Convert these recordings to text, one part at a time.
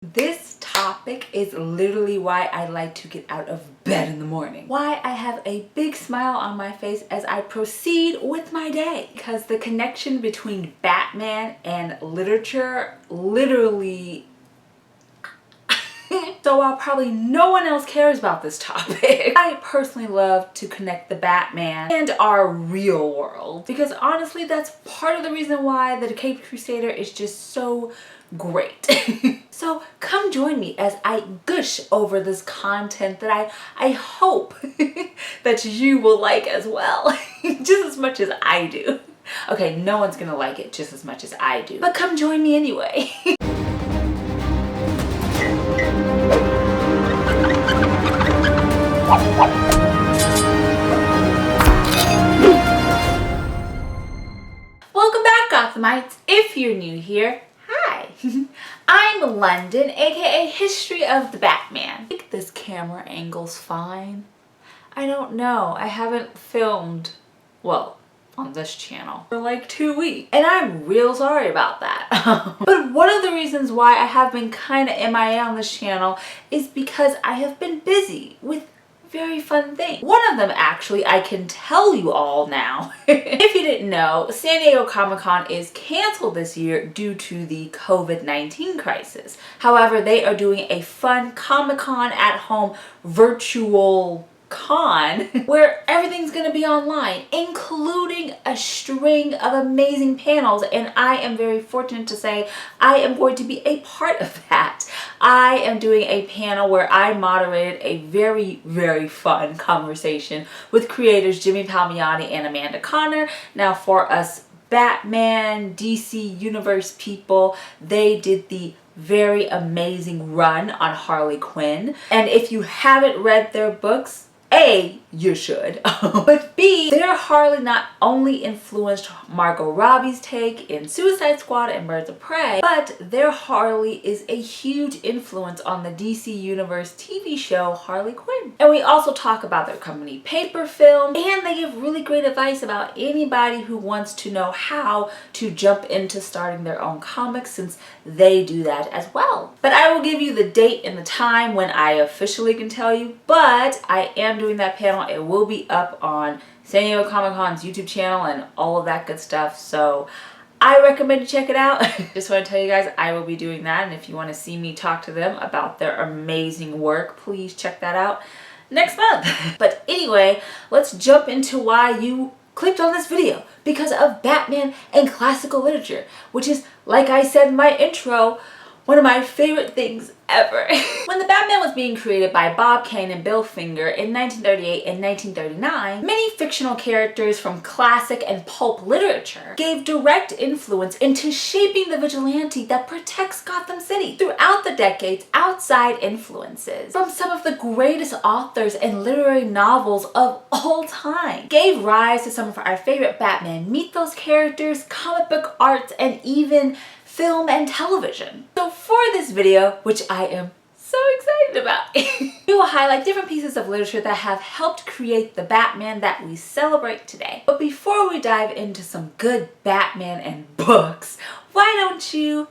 This topic is literally why I like to get out of bed in the morning. Why I have a big smile on my face as I proceed with my day. Because the connection between Batman and literature literally... So while probably no one else cares about this topic, I personally love to connect the Batman and our real world. Because honestly, that's part of the reason why the Caped Crusader is just so great. So come join me as I gush over this content that I hope that you will like as well, just as much as I do. Okay, no one's gonna like it just as much as I do, but come join me anyway. Welcome back, Gothamites. If you're new here, hi. I'm London, aka History of the Batman. I think this camera angle's fine. I don't know. I haven't filmed, well, on this channel for like 2 weeks. And I'm real sorry about that. But one of the reasons why I have been kind of MIA on this channel is because I have been busy with very fun things. One of them, actually, I can tell you all now. If you didn't know, San Diego Comic-Con is canceled this year due to the COVID-19 crisis. However, they are doing a fun Comic-Con at home virtual con where everything's gonna be online, including a string of amazing panels, and I am very fortunate to say I am going to be a part of that. I am doing a panel where I moderated a very fun conversation with creators Jimmy Palmiotti and Amanda Connor. Now, for us Batman, DC Universe people, they did the very amazing run on Harley Quinn, and if you haven't read their books, A, you should, but B, their Harley not only influenced Margot Robbie's take in Suicide Squad and Birds of Prey, but their Harley is a huge influence on the DC Universe TV show Harley Quinn. And we also talk about their company Paper Film, and they give really great advice about anybody who wants to know how to jump into starting their own comics, since they do that as well. But I will give you the date and the time when I officially can tell you, but I am doing that panel. It will be up on San Diego Comic-Con's YouTube channel and all of that good stuff, so I recommend you check it out. Just want to tell you guys I will be doing that, and if you want to see me talk to them about their amazing work, please check that out next month. But anyway, let's jump into why you clicked on this video, because of Batman and classical literature, which is, like I said in my intro, one of my favorite things ever. When the Batman was being created by Bob Kane and Bill Finger in 1938 and 1939, many fictional characters from classic and pulp literature gave direct influence into shaping the vigilante that protects Gotham City. Throughout the decades, outside influences from some of the greatest authors and literary novels of all time gave rise to some of our favorite Batman mythos characters, comic book arts, and even film and television. So for this video, which I am so excited about, we will highlight different pieces of literature that have helped create the Batman that we celebrate today. But before we dive into some good Batman and books, why don't you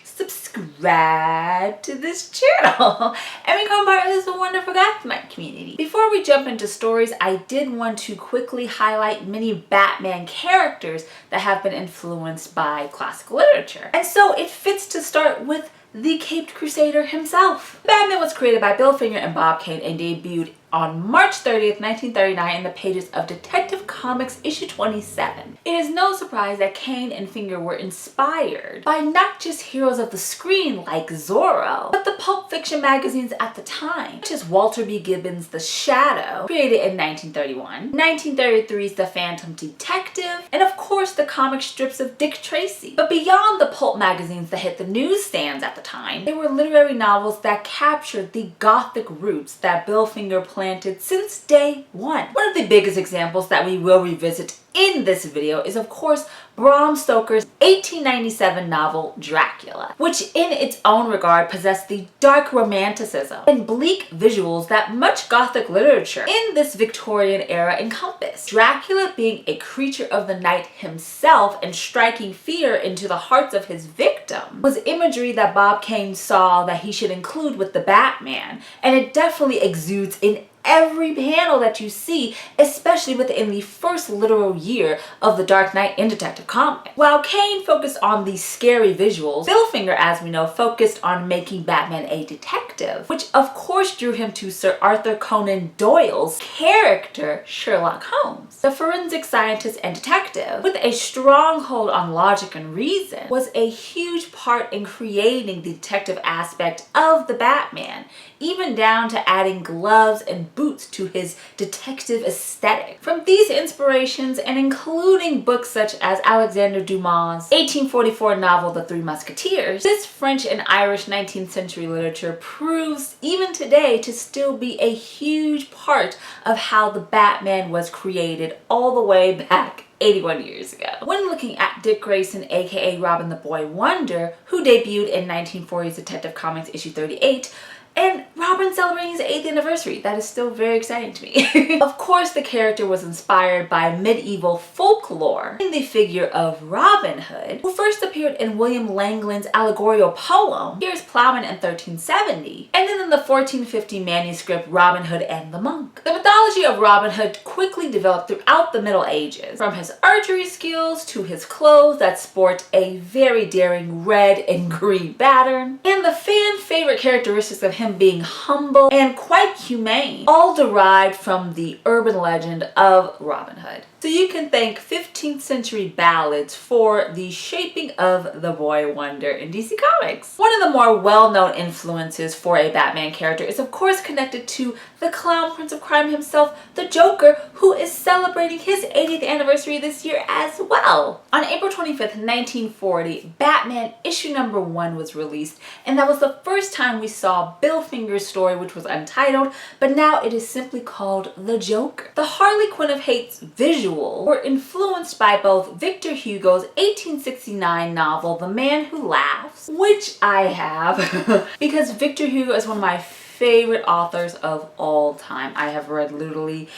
subscribe to this channel and become part of this wonderful Gothamite community. Before we jump into stories, I did want to quickly highlight many Batman characters that have been influenced by classical literature. And so it fits to start with the Caped Crusader himself. Batman was created by Bill Finger and Bob Kane and debuted on March 30th, 1939 in the pages of Detective Comics issue 27. It is no surprise that Kane and Finger were inspired by not just heroes of the screen like Zorro, but the pulp fiction magazines at the time, such as Walter B. Gibbons' The Shadow, created in 1931, 1933's The Phantom Detective, and of course the comic strips of Dick Tracy. But beyond the pulp magazines that hit the newsstands at the time, there were literary novels that captured the gothic roots that Bill Finger planted since day one. One of the biggest examples that we will revisit in this video is, of course, Bram Stoker's 1897 novel Dracula, which in its own regard possessed the dark romanticism and bleak visuals that much Gothic literature in this Victorian era encompassed. Dracula being a creature of the night himself and striking fear into the hearts of his victims was imagery that Bob Kane saw that he should include with the Batman, and it definitely exudes in every panel that you see, especially within the first literal year of the Dark Knight in Detective Comics. While Kane focused on the scary visuals, Bill Finger, as we know, focused on making Batman a detective, which of course drew him to Sir Arthur Conan Doyle's character, Sherlock Holmes. The forensic scientist and detective, with a strong hold on logic and reason, was a huge part in creating the detective aspect of the Batman, even down to adding gloves and boots to his detective aesthetic. From these inspirations, and including books such as Alexander Dumas' 1844 novel The Three Musketeers, this French and Irish 19th century literature proves even today to still be a huge part of how the Batman was created all the way back 81 years ago. When looking at Dick Grayson, aka Robin the Boy Wonder, who debuted in 1940's Detective Comics issue 38, and Robin celebrating his 8th anniversary. That is still very exciting to me. Of course, the character was inspired by medieval folklore in the figure of Robin Hood, who first appeared in William Langland's allegorical poem, Piers Plowman in 1370, and then in the 1450 manuscript Robin Hood and the Monk. The mythology of Robin Hood quickly developed throughout the Middle Ages, from his archery skills to his clothes that sport a very daring red and green pattern, and the fan favorite characteristics of him being humble and quite humane, all derived from the urban legend of Robin Hood. So you can thank 15th century ballads for the shaping of the Boy Wonder in DC Comics. One of the more well-known influences for a Batman character is of course connected to the clown prince of crime himself, the Joker, who is celebrating his 80th anniversary this year as well. On April 25th, 1940, Batman issue number 1 was released, and that was the first time we saw Bill Finger's story, which was untitled, but now it is simply called The Joker. The Harley Quinn of Hate's visuals were influenced by both Victor Hugo's 1869 novel The Man Who Laughs, which I have because Victor Hugo is one of my favorite authors of all time. I have read literally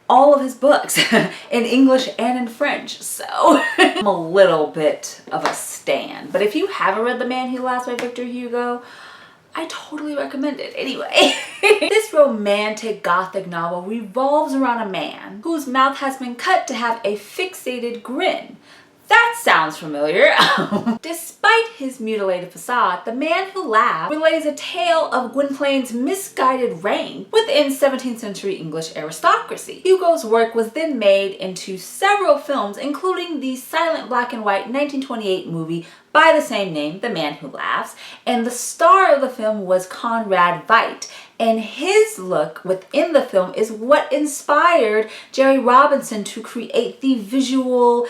all of his books in English and in French, so I'm a little bit of a stan. But if you haven't read The Man Who Laughs by Victor Hugo, I totally recommend it. Anyway, this romantic gothic novel revolves around a man whose mouth has been cut to have a fixated grin. That sounds familiar. Despite his mutilated facade, The Man Who Laughs relays a tale of Gwynplaine's misguided reign within 17th century English aristocracy. Hugo's work was then made into several films, including the silent black and white 1928 movie by the same name, The Man Who Laughs, and the star of the film was Conrad Veidt, and his look within the film is what inspired Jerry Robinson to create the visual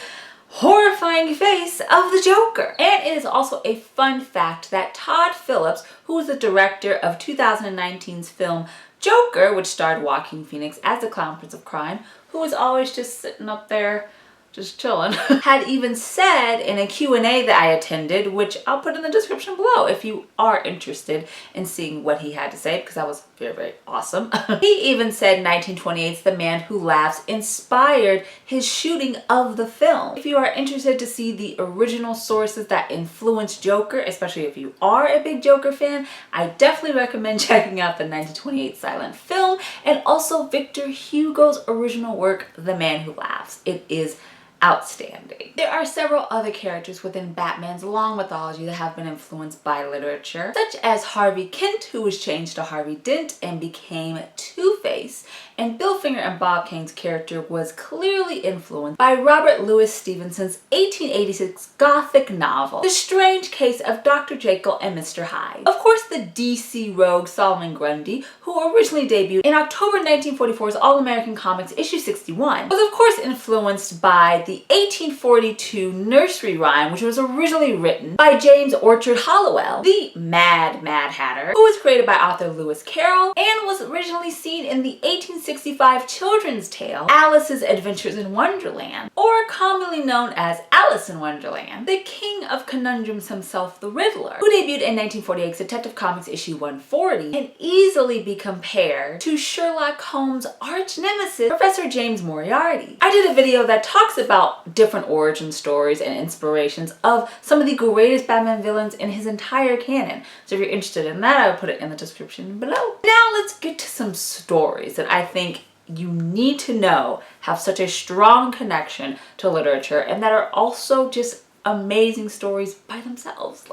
horrifying face of the Joker. And it is also a fun fact that Todd Phillips, who was the director of 2019's film Joker, which starred Joaquin Phoenix as the Clown Prince of Crime, who was always just sitting up there just chilling, had even said in a Q&A that I attended, which I'll put in the description below if you are interested in seeing what he had to say, because that was very, very awesome. He even said 1928's The Man Who Laughs inspired his shooting of the film. If you are interested to see the original sources that influenced Joker, especially if you are a big Joker fan, I definitely recommend checking out the 1928 silent film and also Victor Hugo's original work, The Man Who Laughs. It is outstanding. There are several other characters within Batman's long mythology that have been influenced by literature, such as Harvey Kent, who was changed to Harvey Dent and became Two-Face, and Bill Finger and Bob Kane's character was clearly influenced by Robert Louis Stevenson's 1886 Gothic novel, The Strange Case of Dr. Jekyll and Mr. Hyde. Of course, the DC rogue Solomon Grundy, who originally debuted in October 1944's All-American Comics issue 61, was of course influenced by the the 1842 nursery rhyme, which was originally written by James Orchard Halliwell, the Mad Hatter, who was created by author Lewis Carroll and was originally seen in the 1865 children's tale Alice's Adventures in Wonderland, or commonly known as Alice in Wonderland. The king of conundrums himself, the Riddler, who debuted in 1948's Detective Comics issue 140, can easily be compared to Sherlock Holmes' arch nemesis, Professor James Moriarty. I did a video that talks about different origin stories and inspirations of some of the greatest Batman villains in his entire canon. So if you're interested in that, I will put it in the description below. Now let's get to some stories that I think you need to know have such a strong connection to literature and that are also just amazing stories by themselves.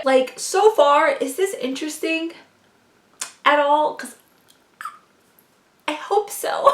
Like, so far, is this interesting at all? Because I hope so.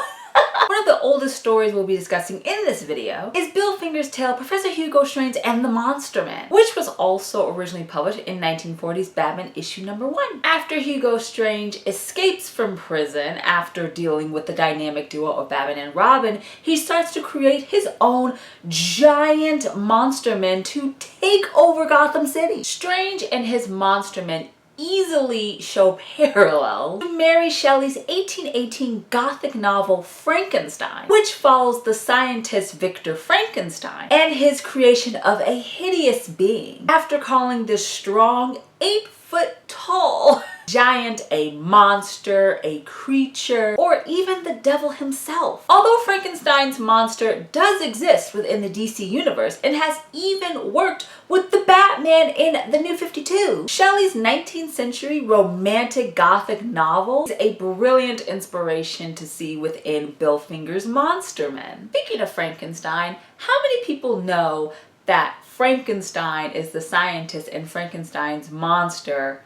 One of the oldest stories we'll be discussing in this video is Bill Finger's tale Professor Hugo Strange and the Monster Men, which was also originally published in 1940's Batman issue #1. After Hugo Strange escapes from prison after dealing with the dynamic duo of Batman and Robin, he starts to create his own giant monster men to take over Gotham City. Strange and his monster men easily show parallels to Mary Shelley's 1818 Gothic novel Frankenstein, which follows the scientist Victor Frankenstein and his creation of a hideous being after calling this strong 8-foot-tall giant a monster, a creature, or even the devil himself. Although Frankenstein's monster does exist within the DC universe and has even worked with the Batman in the New 52, Shelley's 19th century romantic Gothic novel is a brilliant inspiration to see within Bill Finger's Monster Men. Speaking of Frankenstein, how many people know that Frankenstein is the scientist and Frankenstein's monster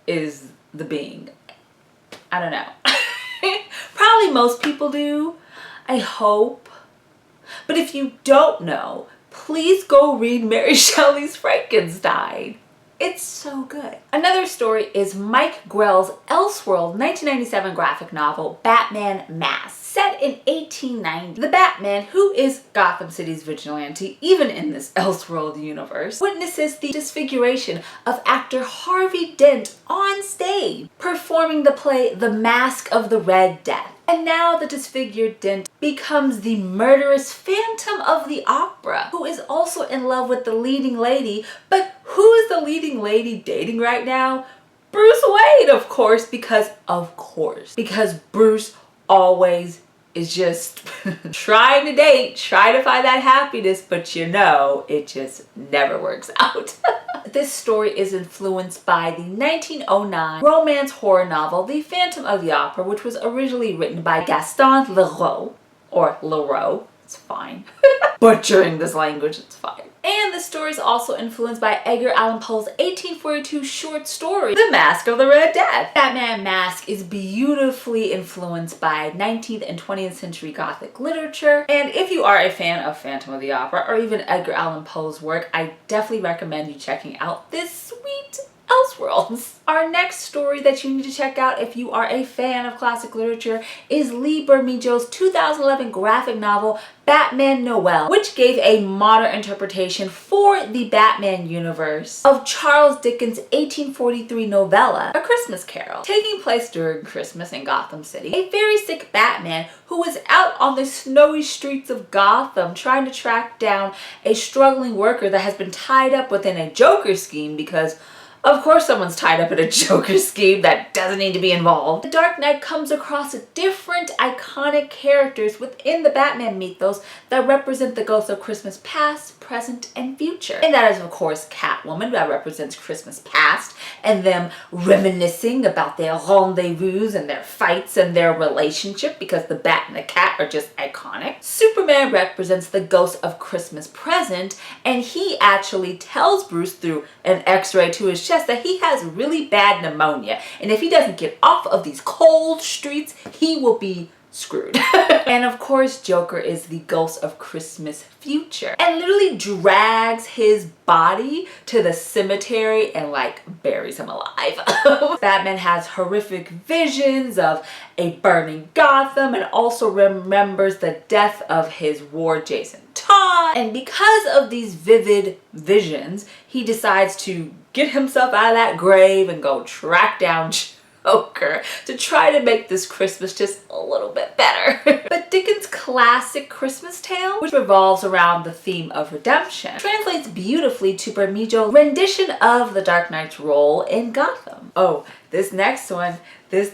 is the being? I don't know. Probably most people do, I hope. But if you don't know, please go read Mary Shelley's Frankenstein. It's so good. Another story is Mike Grell's Elseworld 1997 graphic novel Batman Mask. Set in 1890, the Batman, who is Gotham City's vigilante, even in this Elseworld universe, witnesses the disfiguration of actor Harvey Dent on stage, performing the play The Mask of the Red Death. And now the disfigured Dent becomes the murderous Phantom of the Opera, who is also in love with the leading lady. But who is the leading lady dating right now? Bruce Wayne, of course, because Bruce always is just trying to date, trying to find that happiness, but you know, it just never works out. This story is influenced by the 1909 romance horror novel, The Phantom of the Opera, which was originally written by Gaston Leroux, or Leroux, it's fine. Butchering this language, it's fine. And the story is also influenced by Edgar Allan Poe's 1842 short story, The Mask of the Red Death. Batman Mask is beautifully influenced by 19th and 20th century Gothic literature. And if you are a fan of Phantom of the Opera or even Edgar Allan Poe's work, I definitely recommend you checking out this sweet Elseworlds. Our next story that you need to check out if you are a fan of classic literature is Lee Bermejo's 2011 graphic novel Batman Noel, which gave a modern interpretation for the Batman universe of Charles Dickens' 1843 novella, A Christmas Carol. Taking place during Christmas in Gotham City, a very sick Batman who is out on the snowy streets of Gotham trying to track down a struggling worker that has been tied up within a Joker scheme because of course someone's tied up in a Joker scheme that doesn't need to be involved. The Dark Knight comes across different iconic characters within the Batman mythos that represent the ghosts of Christmas past, present, and future. And that is of course Catwoman, that represents Christmas past and them reminiscing about their rendezvous and their fights and their relationship because the Bat and the Cat are just iconic. Superman represents the ghost of Christmas present, and he actually tells Bruce through an x-ray to his chest that he has really bad pneumonia, and if he doesn't get off of these cold streets, he will be screwed. And of course, Joker is the ghost of Christmas future and literally drags his body to the cemetery and like buries him alive. Batman has horrific visions of a burning Gotham and also remembers the death of his ward Jason Todd. And because of these vivid visions, he decides to get himself out of that grave and go track down Joker to try to make this Christmas just a little bit better. But Dickens' classic Christmas tale, which revolves around the theme of redemption, translates beautifully to Bermejo's rendition of the Dark Knight's role in Gotham. Oh, this next one is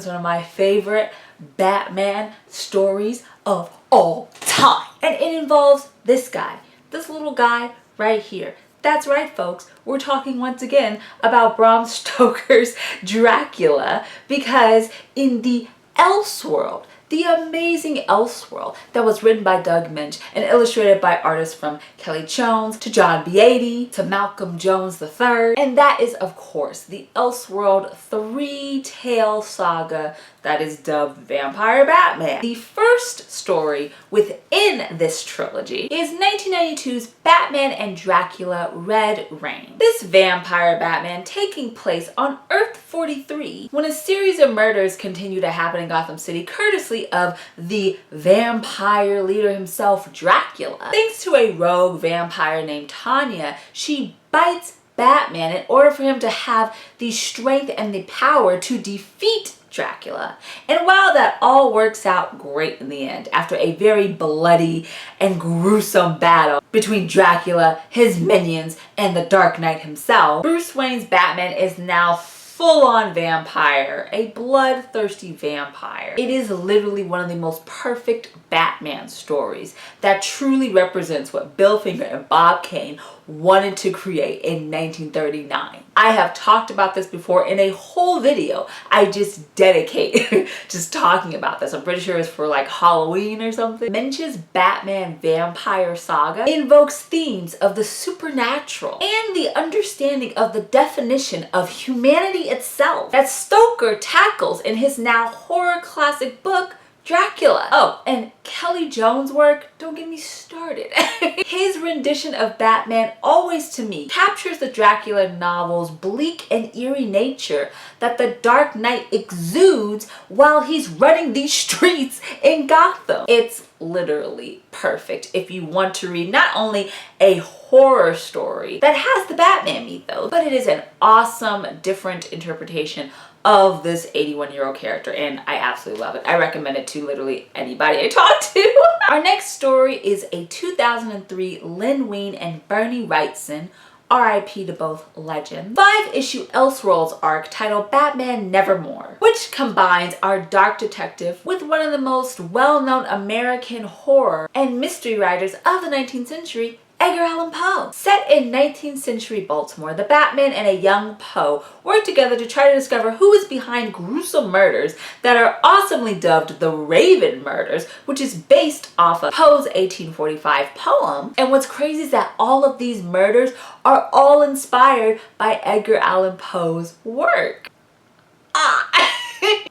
one of my favorite Batman stories of all time. And it involves this guy, this little guy right here. That's right, folks. We're talking once again about Bram Stoker's Dracula, because in the Elseworld, the amazing Elseworld that was written by Doug Minch and illustrated by artists from Kelly Jones to John Beatty to Malcolm Jones III. And that is, of course, the Elseworld three-tale saga that is dubbed Vampire Batman. The first story within this trilogy is 1992's Batman and Dracula Red Rain. This vampire Batman taking place on Earth 43 when a series of murders continue to happen in Gotham City courtesy of the vampire leader himself, Dracula. Thanks to a rogue vampire named Tanya, she bites Batman in order for him to have the strength and the power to defeat Dracula. And while that all works out great in the end, after a very bloody and gruesome battle between Dracula, his minions, and the Dark Knight himself, Bruce Wayne's Batman is now full-on vampire, a bloodthirsty vampire. It is literally one of the most perfect Batman stories that truly represents what Bill Finger and Bob Kane wanted to create in 1939. I have talked about this before in a whole video I just dedicate just talking about this. I'm pretty sure it's for like Halloween or something. Minch's Batman vampire saga invokes themes of the supernatural and the understanding of the definition of humanity itself that Stoker tackles in his now horror classic book, Dracula. Oh, and Kelly Jones' work, don't get me started. His rendition of Batman always, to me, captures the Dracula novel's bleak and eerie nature that the Dark Knight exudes while he's running these streets in Gotham. It's literally perfect if you want to read not only a horror story that has the Batman mythos, but it is an awesome, different interpretation of this 81-year-old character, and I absolutely love it. I recommend it to literally anybody I talk to. Our next story is a 2003 Len Wein and Bernie Wrightson, RIP to both legends, 5-issue Elseworlds arc titled Batman Nevermore, which combines our dark detective with one of the most well-known American horror and mystery writers of the 19th century, Edgar Allan Poe. Set in 19th century Baltimore, the Batman and a young Poe work together to try to discover who is behind gruesome murders that are awesomely dubbed the Raven Murders, which is based off of Poe's 1845 poem. And what's crazy is that all of these murders are all inspired by Edgar Allan Poe's work.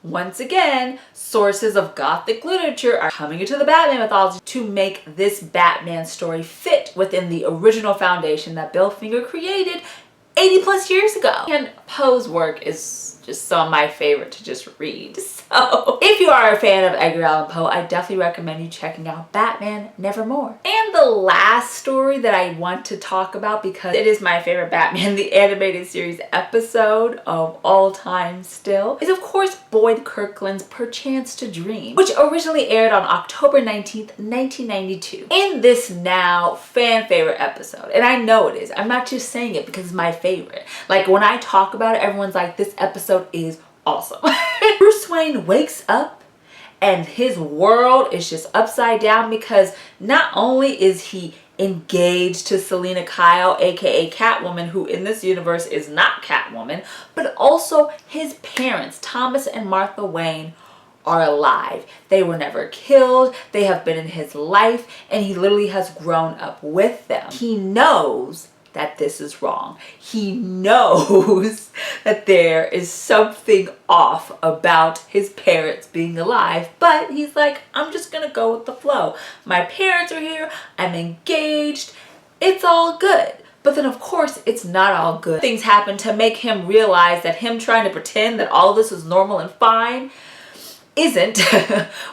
Once again, sources of Gothic literature are coming into the Batman mythology to make this Batman story fit within the original foundation that Bill Finger created 80 plus years ago. And Poe's work is just some of my favorite to just read. So if you are a fan of Edgar Allan Poe, I definitely recommend you checking out Batman Nevermore. And the last story that I want to talk about, because it is my favorite Batman the Animated Series episode of all time still, is of course Boyd Kirkland's Perchance to Dream, which originally aired on October 19th, 1992. In this now fan favorite episode, and I know it is, I'm not just saying it because it's my favorite. Like when I talk about it, everyone's like, this episode is awesome. Bruce Wayne wakes up and his world is just upside down, because not only is he engaged to Selena Kyle, aka Catwoman, who in this universe is not Catwoman, but also his parents, Thomas and Martha Wayne, are alive. They were never killed. They have been in his life and he literally has grown up with them. He knows that this is wrong. He knows that there is something off about his parents being alive, but he's like, I'm just gonna go with the flow. My parents are here, I'm engaged, it's all good. But then of course it's not all good. Things happen to make him realize that him trying to pretend that all this is normal and fine isn't.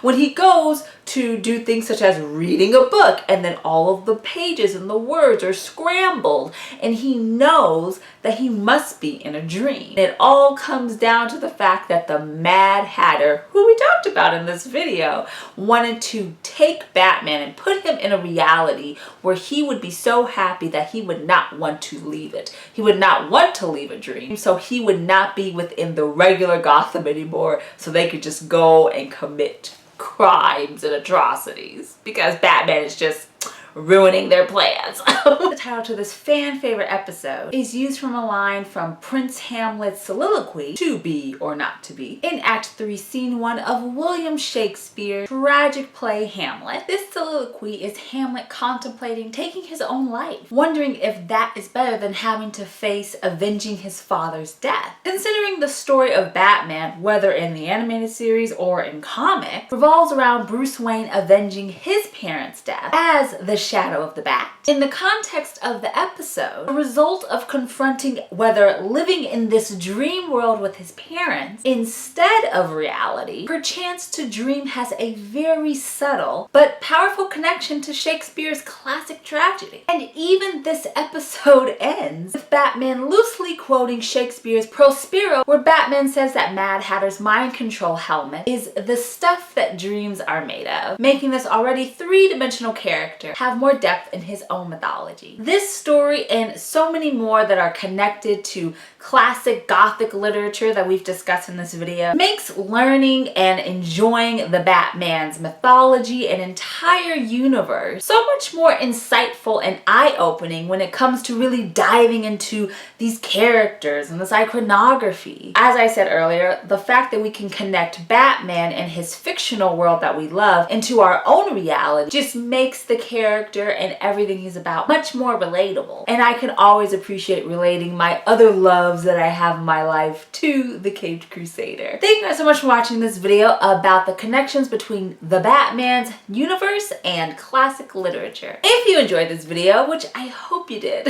When he goes to do things such as reading a book and then all of the pages and the words are scrambled and he knows that he must be in a dream. It all comes down to the fact that the Mad Hatter, who we talked about in this video, wanted to take Batman and put him in a reality where he would be so happy that he would not want to leave it. He would not want to leave a dream, so he would not be within the regular Gotham anymore, so they could just go and commit crimes and atrocities because Batman is just ruining their plans. The title to this fan favorite episode is used from a line from Prince Hamlet's soliloquy, To Be or Not to Be, in Act 3, Scene 1 of William Shakespeare's tragic play Hamlet. This soliloquy is Hamlet contemplating taking his own life, wondering if that is better than having to face avenging his father's death. Considering the story of Batman, whether in the animated series or in comics, revolves around Bruce Wayne avenging his parents' death as the shadow of the Bat. In the context of the episode, the result of confronting whether living in this dream world with his parents instead of reality, Perchance to dream has a very subtle but powerful connection to Shakespeare's classic tragedy. And even this episode ends with Batman loosely quoting Shakespeare's Prospero, where Batman says that Mad Hatter's mind control helmet is the stuff that dreams are made of, making this already three-dimensional character have more depth in his own mythology. This story and so many more that are connected to classic Gothic literature that we've discussed in this video makes learning and enjoying the Batman's mythology and entire universe so much more insightful and eye-opening when it comes to really diving into these characters and this iconography. As I said earlier, the fact that we can connect Batman and his fictional world that we love into our own reality just makes the character and everything he's about much more relatable. And I can always appreciate relating my other loves that I have in my life to the Caped Crusader. Thank you guys so much for watching this video about the connections between the Batman's universe and classic literature. If you enjoyed this video, which I hope you did,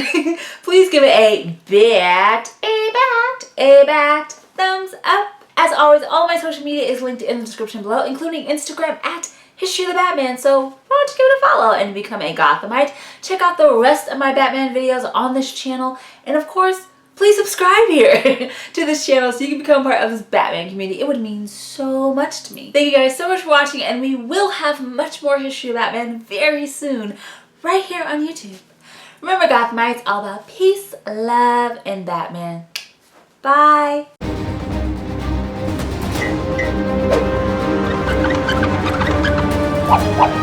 please give it a bat thumbs up. As always, all my social media is linked in the description below, including Instagram at History of the Batman, so why don't you give it a follow and become a Gothamite. Check out the rest of my Batman videos on this channel, and of course, please subscribe here to this channel so you can become part of this Batman community. It would mean so much to me. Thank you guys so much for watching, and we will have much more History of Batman very soon, right here on YouTube. Remember, Gothamites, all about peace, love, and Batman. Bye! What?